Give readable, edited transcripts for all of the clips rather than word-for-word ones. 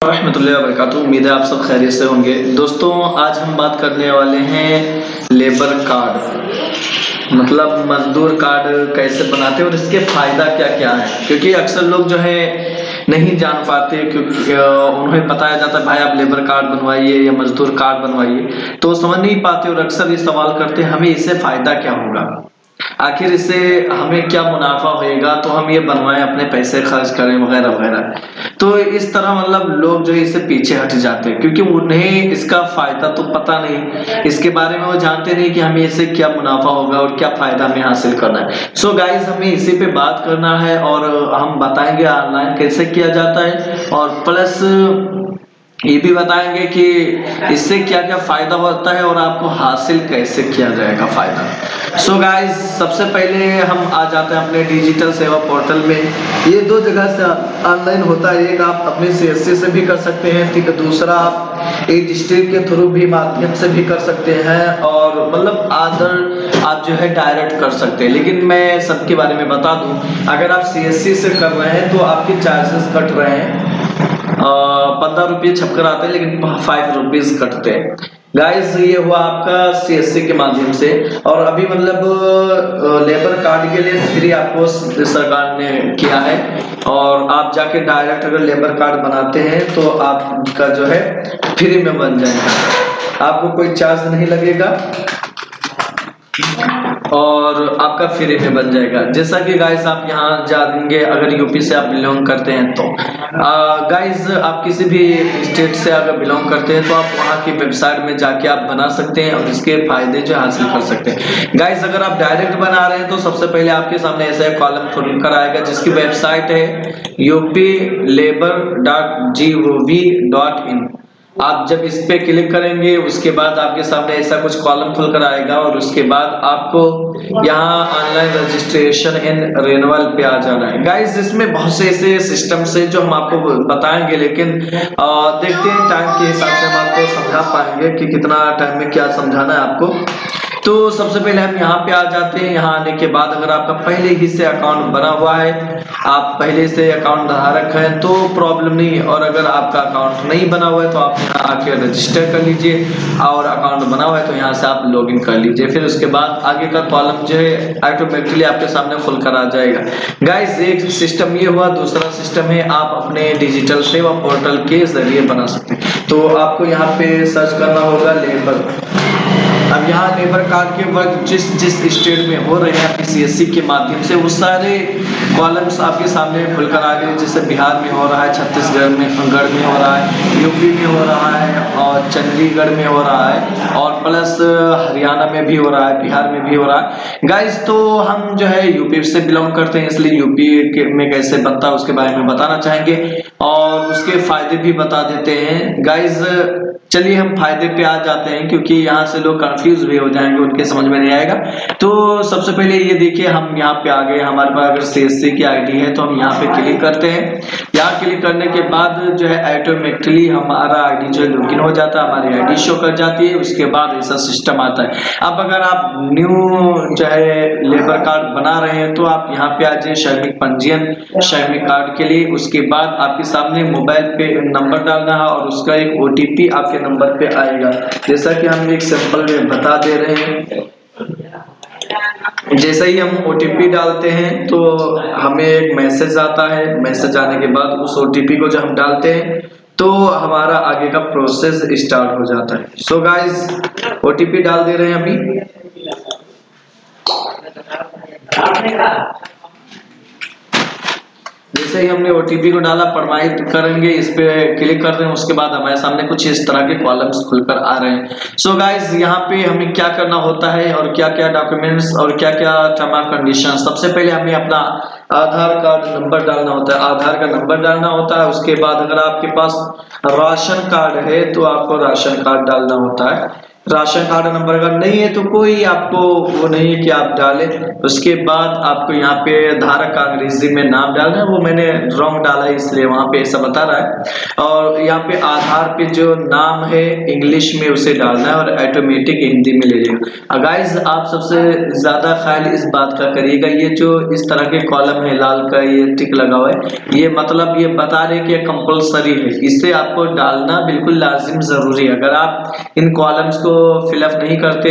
रहमतुल्लाहि व बरकातुहू। उम्मीद है आप सब खैरियत से होंगे। दोस्तों, आज हम बात करने वाले हैं लेबर कार्ड, मतलब मजदूर कार्ड कैसे बनाते हैं और इसके फायदा क्या क्या है। क्योंकि अक्सर लोग जो है नहीं जान पाते, क्योंकि उन्हें बताया जाता है भाई आप लेबर कार्ड बनवाइए या मजदूर कार्ड बनवाइए, तो समझ नहीं पाते और अक्सर ये सवाल करते हैं हमें इससे फायदा क्या होगा, आखिर इससे हमें क्या मुनाफा होएगा, तो हम ये बनवाएं, अपने पैसे खर्च करें वगैरह वगैरह। तो इस तरह मतलब लोग जो है इससे पीछे हट जाते हैं, क्योंकि उन्हें इसका फायदा तो पता नहीं, इसके बारे में वो जानते नहीं कि हमें इससे क्या मुनाफा होगा और क्या फायदा हमें हासिल करना है। सो गाइस, हमें इसी पे बात करना है और हम बताएंगे ऑनलाइन कैसे किया जाता है, और प्लस ये भी बताएंगे कि इससे क्या क्या फायदा होता है और आपको हासिल कैसे किया जाएगा फायदा। सो गाइस, सबसे पहले हम आ जाते हैं अपने डिजिटल सेवा पोर्टल में। ये दो जगह से ऑनलाइन होता है, एक आप अपने सीएससी से भी कर सकते हैं, ठीक है, दूसरा आप एक डिस्ट्रिक्ट के थ्रू भी माध्यम से भी कर सकते हैं, और मतलब अदर आप जो है डायरेक्ट कर सकते हैं। लेकिन मैं सबके बारे में बता दूं, अगर आप सीएससी से कर रहे हैं तो आपके चार्जेस कट रहे हैं, 15 रुपये छपकर आते हैं, लेकिन 5 रुपीज कटते हैं। गाइस, ये हुआ आपका सीएससी के माध्यम से। और अभी मतलब लेबर कार्ड के लिए फ्री आपको सरकार ने किया है, और आप जाके डायरेक्ट अगर लेबर कार्ड बनाते हैं तो आपका जो है फ्री में बन जाएगा, आपको कोई चार्ज नहीं लगेगा और आपका फ्री में बन जाएगा। जैसा कि गाइस आप यहाँ जानेंगे, अगर यूपी से आप बिलोंग करते हैं तो गाइस आप किसी भी स्टेट से अगर बिलोंग करते हैं तो आप वहाँ की वेबसाइट में जाके आप बना सकते हैं और इसके फायदे जो हासिल कर सकते हैं। गाइस, अगर आप डायरेक्ट बना रहे हैं तो सबसे पहले आपके सामने ऐसा एक कॉलम खुल कर आएगा जिसकी वेबसाइट है upLabor.gov.in। आप जब इस पे क्लिक करेंगे उसके बाद आपके सामने ऐसा कुछ कॉलम खुलकर आएगा, और उसके बाद आपको यहाँ ऑनलाइन रजिस्ट्रेशन एंड रिन्यूअल पे आ जाना है। गाइस, इसमें बहुत से ऐसे सिस्टम से जो हम आपको बताएंगे, लेकिन देखते हैं टाइम के हिसाब से हम आपको समझा पाएंगे कि कितना टाइम में क्या समझाना है आपको। तो सबसे पहले हम यहाँ पे आ जाते हैं। यहाँ आने के बाद अगर आपका पहले ही से अकाउंट बना हुआ है, आप पहले से अकाउंट धारक हैं तो प्रॉब्लम नहीं है, और अगर आपका अकाउंट नहीं बना हुआ है तो आप यहाँ आके रजिस्टर कर लीजिए, और अकाउंट बना हुआ है तो यहाँ से आप लॉगिन कर लीजिए। फिर उसके बाद आगे का कॉलम जो है ऑटोमेटिकली आपके सामने खुलकर आ जाएगा। गाइस, एक सिस्टम ये हुआ, दूसरा सिस्टम है आप अपने डिजिटल सेवा पोर्टल के जरिए बना सकते हैं। तो आपको यहाँ पे सर्च करना होगा लेबर। अब यहाँ लेबर कार्ड के वर्क जिस जिस स्टेट में हो रहे हैं आपके सीएससी के माध्यम से, वो सारे कॉलम्स आपके सामने खुलकर आ गए। जैसे बिहार में हो रहा है, छत्तीसगढ़ में हो रहा है, यूपी में हो रहा है, और चंडीगढ़ में हो रहा है, और प्लस हरियाणा में भी हो रहा है, बिहार में भी हो रहा है। गाइस, तो हम जो है यूपी से बिलोंग करते हैं, इसलिए यूपी में कैसे बनता है उसके बारे में बताना चाहेंगे और उसके फायदे भी बता देते हैं। गाइस, चलिए हम फायदे पे आ जाते हैं, क्योंकि यहाँ से लोग कंफ्यूज भी हो जाएंगे, उनके समझ में नहीं आएगा। तो सबसे पहले ये देखिए, हम यहाँ पे आ गए, हमारे पास अगर सीएससी की आईडी है तो हम यहाँ पे क्लिक करते हैं। यहाँ क्लिक करने के बाद जो है ऑटोमेटिकली हमारा आईडी जो है लॉगिन हो जाता है, हमारी आईडी शो कर जाती है। उसके बाद ऐसा सिस्टम आता है। अब अगर आप न्यू जो है लेबर कार्ड बना रहे हैं तो आप यहाँ पे आ जाइए, श्रमिक पंजीयन श्रमिक कार्ड के लिए। उसके बाद आपके सामने मोबाइल पे नंबर डालना है और उसका एक ओटीपी आपके नंबर पे आएगा, जैसा कि हम एक सिंपल में बता दे रहे हैं। जैसे ही हम ओटीपी डालते हैं तो हमें एक मैसेज आता है। मैसेज आने के बाद उस ओटीपी को जब हम डालते हैं तो हमारा आगे का प्रोसेस स्टार्ट हो जाता है। सो गाइस, ओटीपी डाल दे रहे हैं अभी। जैसे ही हमने ओटीपी को डाला, प्रमाणित करेंगे, इस पे क्लिक कर रहे हैं, उसके बाद हमारे सामने कुछ इस तरह के कॉलम्स खुलकर आ रहे हैं। सो गाइस, यहाँ पे हमें क्या करना होता है और क्या क्या डॉक्यूमेंट्स और क्या क्या टर्म एंड कंडीशन। सबसे पहले हमें अपना आधार कार्ड नंबर डालना होता है, आधार का नंबर डालना होता है। उसके बाद अगर आपके पास राशन कार्ड है तो आपको राशन कार्ड डालना होता है। राशन कार्ड नंबर अगर नहीं है तो कोई आपको वो नहीं है कि आप डालें। उसके बाद आपको यहाँ पे धारक का अंग्रेजी में नाम डालना है, वो मैंने रॉन्ग डाला है इसलिए वहां पे ऐसा बता रहा है। और यहाँ पे आधार पे जो नाम है इंग्लिश में उसे डालना है और ऑटोमेटिक हिंदी में ले लेगा। गाइस आप सबसे ज्यादा ख्याल इस बात का करिएगा, ये जो इस तरह के कॉलम है लाल का ये टिक लगा हुआ है, ये मतलब ये बता रहे कि कंपलसरी है, इसे आपको डालना बिल्कुल लाजिम जरूरी है। अगर आप इन कॉलम्स को फिलअप नहीं करते,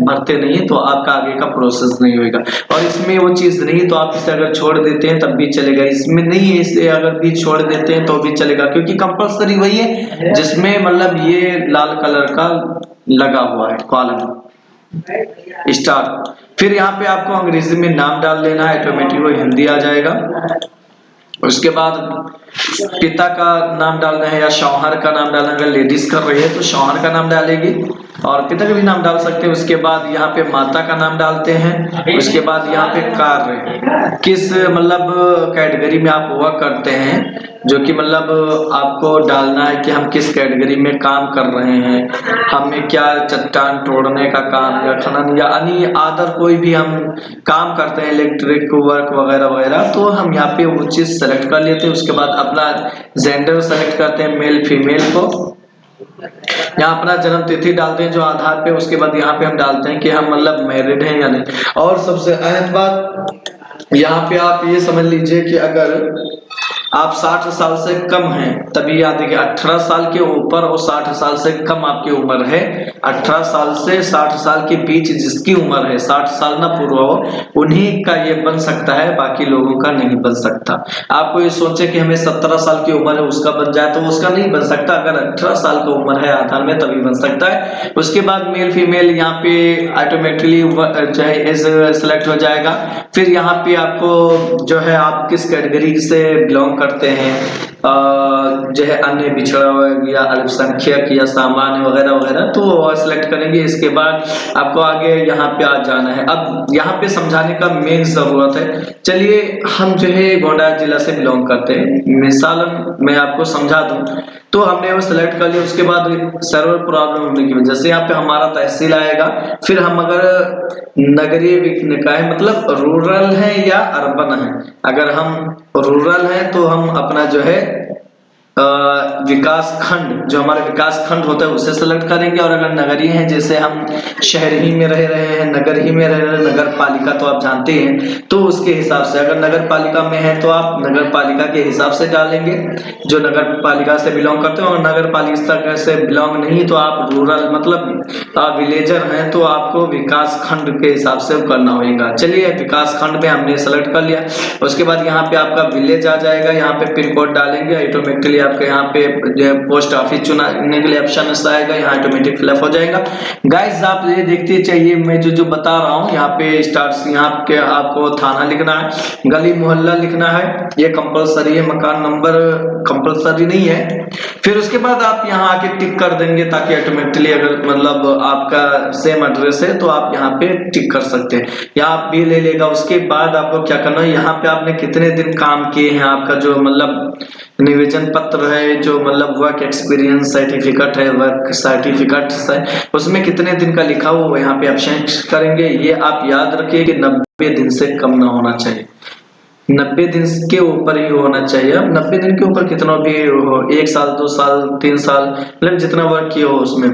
भरते नहीं, तो आपका आगे का प्रोसेस नहीं होगा। और इसमें वो चीज नहीं तो आप इसे अगर छोड़ देते हैं तब भी चलेगा, इसमें नहीं है इसे अगर भी छोड़ देते हैं तो भी चलेगा, क्योंकि कंपलसरी वही है जिसमें मतलब ये लाल कलर का लगा हुआ है कॉलम स्टार। फिर यहाँ पे आपको अंग्रेजी में नाम डाल देना है, ऑटोमेटिक वो हिंदी आ जाएगा। उसके बाद पिता का नाम डालना है या शौहर का नाम डालना है, अगर लेडीज कर रही है तो शौहर का नाम डालेगी और पिता का भी नाम डाल सकते हैं। उसके बाद यहाँ पे माता का नाम डालते हैं। उसके बाद यहाँ पे कार्य किस मतलब कैटेगरी में आप वर्क करते हैं, जो कि मतलब आपको डालना है कि हम किस कैटेगरी में काम कर रहे हैं, हमें क्या चट्टान तोड़ने का काम या खनन या अन्य अदर कोई भी हम काम करते हैं इलेक्ट्रिक वर्क वगैरह वगैरह, तो हम यहाँ पे वो चीज सेलेक्ट कर लेते हैं। उसके बाद अपना जेंडर सेलेक्ट करते हैं, मेल फीमेल को, यहाँ अपना जन्म तिथि डालते हैं जो आधार पे। उसके बाद यहाँ पे हम डालते हैं कि हम मतलब मैरिड हैं या नहीं। और सबसे अहम बात यहाँ पे आप ये समझ लीजिए कि अगर आप 60 साल से कम हैं तभी याद है कि 18 साल के ऊपर और 60 साल से कम आपकी उम्र है, 18 साल से 60 साल के बीच जिसकी उम्र है, 60 साल ना पूरा हो, उन्हीं का ये बन सकता है, बाकी लोगों का नहीं बन सकता। आपको ये सोचे कि हमें 17 साल की उम्र है उसका बन जाए तो उसका नहीं बन सकता, अगर 18 साल का उम्र है आधार में तभी बन सकता है। उसके बाद मेल फीमेल यहाँ पे ऑटोमेटिकली जो है एज सेलेक्ट हो जाएगा। फिर यहाँ पे आपको जो है आप किस कैटेगरी से बिलोंग करते हैं, जो है अन्य पिछड़ा वर्ग या अल्पसंख्यक या सामान्य वगैरह वगैरह, तो वो सिलेक्ट करेंगे। इसके बाद आपको आगे यहाँ पे आ जाना है। अब यहाँ पे समझाने का मेन जरूरत है, चलिए हम जो है गोंडा जिला से बिलोंग करते हैं, मिसाल मैं आपको समझा दूं, तो हमने वो सिलेक्ट कर लिया। उसके बाद सर्वर प्रॉब्लम होने की वजह से यहाँ पे हमारा तहसील आएगा। फिर हम अगर नगरीय निकाय मतलब रूरल है या अर्बन है, अगर हम रूरल है तो हम अपना जो है विकास खंड, जो हमारा विकास खंड होता है उसे सेलेक्ट करेंगे। और अगर नगरीय है, जैसे हम शहर ही में रह रहे हैं, नगर ही में रह रहे हैं, नगर पालिका तो आप जानते हैं, तो उसके हिसाब से अगर नगर पालिका में है तो आप नगर पालिका के हिसाब से डालेंगे जो नगर पालिका से बिलोंग करते हैं। और नगर पालिका से बिलोंग नहीं तो आप रूरल मतलब विलेजर हैं तो आपको विकास खंड के हिसाब से करना होगा। चलिए विकास खंड में हमने सेलेक्ट कर लिया। उसके बाद यहाँ पे आपका विलेज आ जाएगा, यहाँ पे पिन कोड डालेंगे, ऑटोमेटिकली आपके यहाँ पे जो है पोस्ट ऑफिस चुनाने के लिए ऑप्शन आएगा, यहाँ ऑटोमेटिक फिलअप हो जाएगा। गाइस आप ये देखते चाहिए मैं जो बता रहा हूँ, यहाँ पे स्टार्ट यहाँ के आपको थाना लिखना है, गली मोहल्ला लिखना है, ये कंपलसरी है, मकान नंबर कंपलसरी नहीं है। फिर उसके बाद आप यहाँ आके टिक कर देंगे ताकि ऑटोमेटिकली अगर मतलब आपका सेम एड्रेस है तो आप यहाँ पे टिक कर सकते हैं, यहाँ भी ले लेगा। उसके बाद आपको क्या करना है, यहाँ पे आपने कितने दिन काम किए हैं, आपका जो मतलब निवेदन पत्र है, जो मतलब वर्क एक्सपीरियंस सर्टिफिकेट है, वर्क सर्टिफिकेट है, उसमें कितने दिन का लिखा हुआ यहाँ पे ऑप्शन करेंगे। ये आप याद रखिए कि 90 दिन से कम ना होना चाहिए, 90 दिन के ऊपर ही होना चाहिए। अब 90 दिन के ऊपर कितना भी हो, 1 साल 2 साल 3 साल मतलब जितना वर्क किया हो उसमें।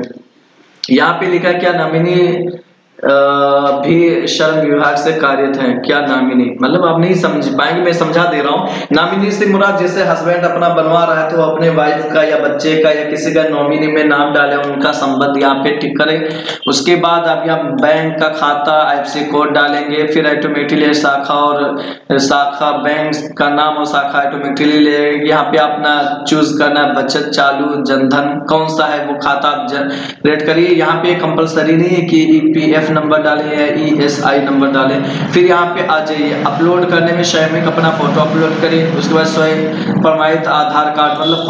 यहाँ पे लिखा है क्या नॉमिनी भी श्रम विभाग से कार्यरत हैं, क्या नॉमिनी मतलब आप नहीं समझ पाएंगे, मैं समझा दे रहा हूँ। नॉमिनी से मुराद जैसे हस्बैंड अपना बनवा रहा है तो अपने वाइफ का या बच्चे का या किसी का नॉमिनी में नाम डाले, उनका संबंध यहाँ पे टिक करें। उसके बाद आप यहाँ बैंक का खाता IFSC कोड डालेंगे, फिर ऑटोमेटिकली शाखा और शाखा बैंक का नाम और शाखा ऑटोमेटिकली ले, यहाँ पे अपना चूज करना है बचत चालू जनधन कौन सा है वो खाता आप जनरेट करिए। यहाँ पे कंपलसरी नहीं है कि EPF नंबर डालें या ESI नंबर डालें। फिर यहाँ पे आ जाइए, अपलोड करने में स्वयं अपना फोटो अपलोड करें। उसके बाद स्वयं प्रमाणित आधार कार्ड मतलब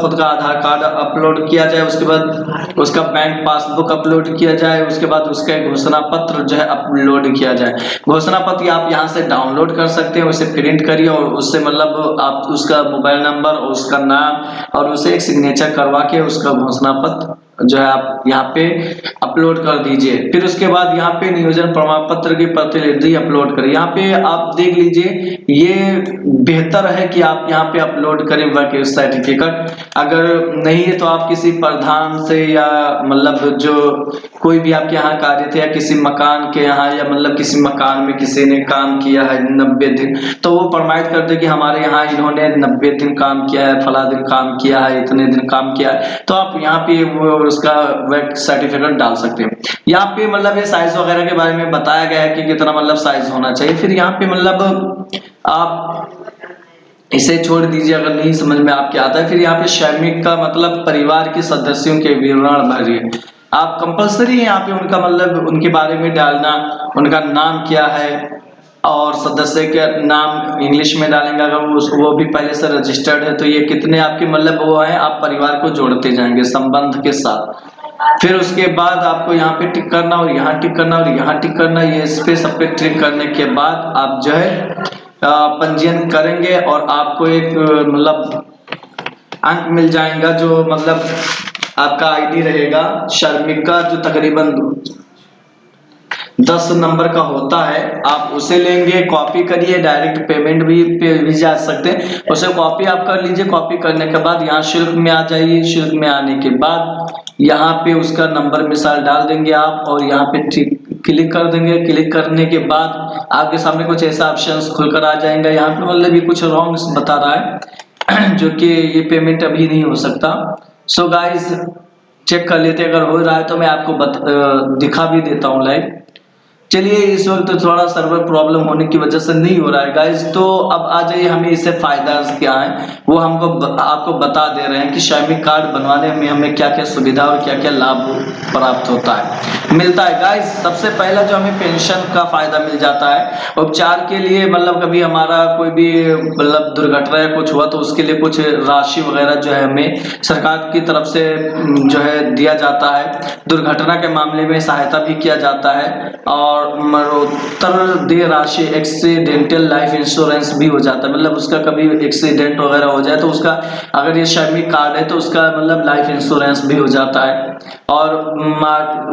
खुद का आधार कार्ड अपलोड किया जाए। उसके बाद उसका बैंक पासबुक अपलोड किया जाए। उसके बाद उसका घोषणा पत्र जो है अपलोड किया जाए। घोषणा पत्र आप यहाँ से डाउनलोड कर सकते हैं, उसे प्रिंट करिए और उससे मतलब आप उसका मोबाइल नंबर और उसका नाम और उसे एक सिग्नेचर करवा के उसका घोषणा पत्र जो है आप यहाँ पे अपलोड कर दीजिए। फिर उसके बाद यहाँ पे नियोजन प्रमाण पत्र की प्रतिलिपि अपलोड करें। यहाँ पे आप देख लीजिए, ये बेहतर है कि आप यहाँ पे अपलोड करें वर्क सर्टिफिकेट। अगर नहीं है तो आप किसी प्रधान से या मतलब जो कोई भी आपके यहाँ कार्य थे या किसी मकान के यहाँ या मतलब किसी मकान में किसी ने काम किया है 90 दिन, तो वो प्रमाणित कर दे कि हमारे यहाँ इन्होंने 90 दिन काम किया है, फला दिन काम किया है, इतने दिन काम किया है, तो आप यहाँ पे वो उसका वर्क सर्टिफिकेट डाल सकते हैं। यहाँ पे मतलब ये साइज वगैरह के बारे में बताया गया है कि कितना मतलब साइज होना चाहिए। फिर यहाँ पे मतलब आप इसे छोड़ दीजिए अगर नहीं समझ में आपके आता है। फिर यहाँ पे श्रमिक का मतलब परिवार के सदस्यों के विवरण भरिए। आप कंपलसरी है यहाँ पे उनका मतलब उनके बारे में डालना, उनका नाम क्या है और सदस्य के नाम इंग्लिश में डालेंगे अगर वो भी पहले से रजिस्टर्ड है, तो ये कितने आपके मतलब वो है, आप परिवार को जोड़ते जाएंगे संबंध के साथ। फिर उसके बाद आपको यहाँ पे टिक करना और यहाँ टिक करना और यहाँ टिक करना। ये इस पे सब पे टिक करने के बाद आप जो है पंजीयन करेंगे और आपको एक मतलब अंक मिल जाएगा जो मतलब आपका आईडी रहेगा श्रमिक का, जो तकरीबन 10 नंबर का होता है। आप उसे लेंगे, कॉपी करिए, डायरेक्ट पेमेंट भी पे भी जा सकते हैं। उसे कॉपी आप कर लीजिए। कॉपी करने के बाद यहाँ शुल्क में आ जाइए। शुल्क में आने के बाद यहाँ पे उसका नंबर मिसाल डाल देंगे आप और यहाँ पे क्लिक कर देंगे। क्लिक करने के बाद आपके सामने कुछ ऐसा ऑप्शन खुलकर आ जाएगा। यहाँ पे मतलब ये कुछ रॉन्ग बता रहा है जो कि ये पेमेंट अभी नहीं हो सकता। सो गाइस चेक कर लेते, अगर हो रहा है तो मैं आपको दिखा भी देता हूँ लाइव। चलिए इस वक्त थोड़ा सर्वर प्रॉब्लम होने की वजह से नहीं हो रहा है गाइस। तो अब आ जाइए हमें इससे फायदा क्या है वो आपको बता दे रहे हैं कि श्रमिक कार्ड बनवाने में हमें क्या क्या सुविधा और क्या क्या लाभ प्राप्त होता है मिलता है गाइस। सबसे पहला जो हमें पेंशन का फायदा मिल जाता है। उपचार के लिए मतलब कभी हमारा कोई भी मतलब दुर्घटना या कुछ हुआ तो उसके लिए कुछ राशि वगैरह जो है हमें सरकार की तरफ से जो है दिया जाता है। दुर्घटना के मामले में सहायता भी किया जाता है और मरणोत्तर देय राशि एक्सीडेंटल लाइफ इंश्योरेंस भी हो जाता है। मतलब उसका कभी एक्सीडेंट वगैरह हो जाए तो उसका अगर ये श्रमिक कार्ड है तो उसका मतलब लाइफ इंश्योरेंस भी हो जाता है। और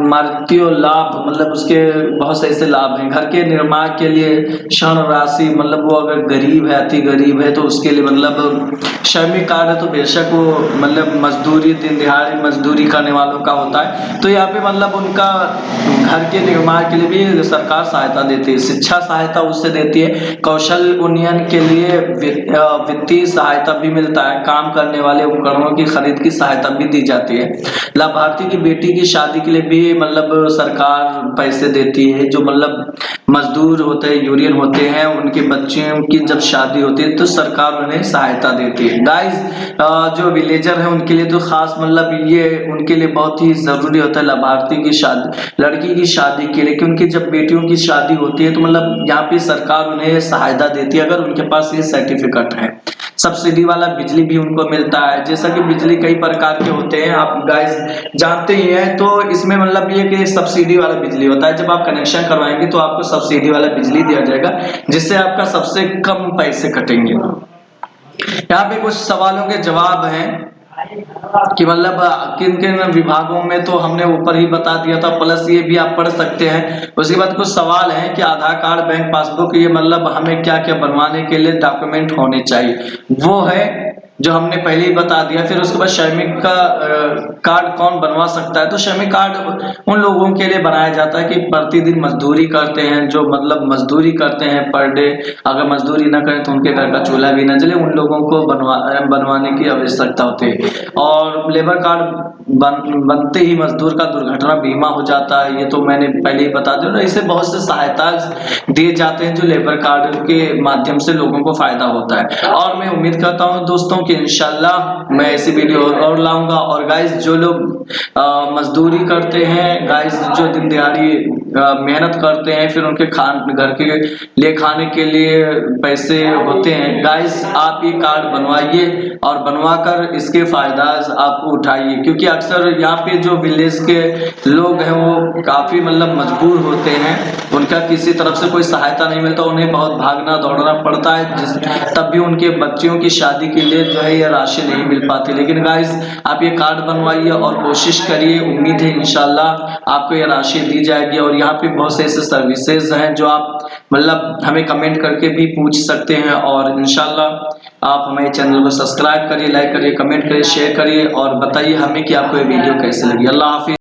मातृत्व लाभ मतलब उसके बहुत से ऐसे लाभ हैं। घर के निर्माण के लिए ऋण राशि मतलब वो अगर गरीब है, अति गरीब है तो उसके लिए मतलब श्रमिक कार्ड है तो बेशक वो मतलब मजदूरी दिन दिहाड़ी मजदूरी करने वालों का होता है, तो यहाँ पे मतलब उनका घर के निर्माण के लिए भी सरकार सहायता देती है। शिक्षा सहायता उससे देती है। कौशल उन्नयन के लिए वित्तीय सहायता भी मिलता है। काम करने वाले उपकरणों की खरीद की सहायता भी दी जाती है। लाभार्थी की बेटी की शादी के लिए भी मतलब सरकार पैसे देती है। जो मतलब मजदूर होते हैं, यूनियन होते हैं, उनके बच्चों की जब शादी होती है तो सरकार उन्हें सहायता देती है। गाइस जो विलेजर है उनके लिए तो खास मतलब ये उनके लिए बहुत ही जरूरी होता है लाभार्थी की शादी, लड़की की शादी के लिए, क्योंकि जब बेटियों की शादी होती है तो मतलब यहाँ पे सरकार उन्हें सहायता देती है अगर उनके पास ये सर्टिफिकेट है। सब्सिडी वाला बिजली भी उनको मिलता है। जैसा कि बिजली कई प्रकार के होते हैं आप गाइस जानते ही हैं, तो इसमें मतलब ये कि सब्सिडी वाला बिजली होता है। जब आप कनेक्शन करवाएंगे तो आपको सब्सिडी वाला बिजली दिया जाएगा जिससे आपका सबसे कम पैसे कटेंगे। यहाँ पे कुछ सवालों के जवाब हैं कि मतलब किन किन विभागों में, तो हमने ऊपर ही बता दिया था, प्लस ये भी आप पढ़ सकते हैं। उसके बाद कुछ सवाल हैं कि आधार कार्ड, बैंक पासबुक, ये मतलब हमें क्या क्या बनवाने के लिए डॉक्यूमेंट होने चाहिए, वो है जो हमने पहले ही बता दिया। फिर उसके बाद श्रमिक का कार्ड कौन बनवा सकता है, तो श्रमिक कार्ड उन लोगों के लिए बनाया जाता है कि प्रतिदिन मजदूरी करते हैं, जो मतलब मजदूरी करते हैं पर डे, अगर मजदूरी ना करें तो उनके घर का चूल्हा भी ना जले, उन लोगों को बनवाने की आवश्यकता होती है। और लेबर कार्ड बनते ही मजदूर का दुर्घटना बीमा हो जाता है, ये तो मैंने पहले ही बता दिया। इससे बहुत से सहायता दिए जाते हैं जो लेबर कार्ड के माध्यम से लोगों को फायदा होता है। और मैं उम्मीद करता हूं दोस्तों कि इंशाल्लाह मैं ऐसी वीडियो और लाऊंगा। और गाइस जो लोग मजदूरी करते हैं, गाइस जो दिन दिहाड़ी मेहनत करते हैं, फिर उनके घर के लिए खाने के लिए पैसे होते हैं, गाइस आप ये कार्ड बनवाइए और बनवाकर इसके फायदा आप उठाइए। क्योंकि अक्सर यहाँ पे जो विलेज के लोग हैं वो काफी मतलब मजबूर होते हैं, उनका किसी तरफ से कोई सहायता नहीं मिलता, उन्हें बहुत भागना दौड़ना पड़ता है, तब भी उनके बच्चियों की शादी के लिए जो है ये राशि नहीं मिल पाती। लेकिन गाइस आप ये कार्ड बनवाइए और कोशिश करिए, उम्मीद है इंशाल्लाह आपको ये राशि दी जाएगी। और यहाँ पे बहुत से ऐसे सर्विसेज हैं जो आप मतलब हमें कमेंट करके भी पूछ सकते हैं। और इंशाल्लाह आप हमारे चैनल को सब्सक्राइब करिए, लाइक करिए, कमेंट करिए, शेयर करिए और बताइए हमें कि आपको ये वीडियो कैसे लगी। अल्लाह हाफिज।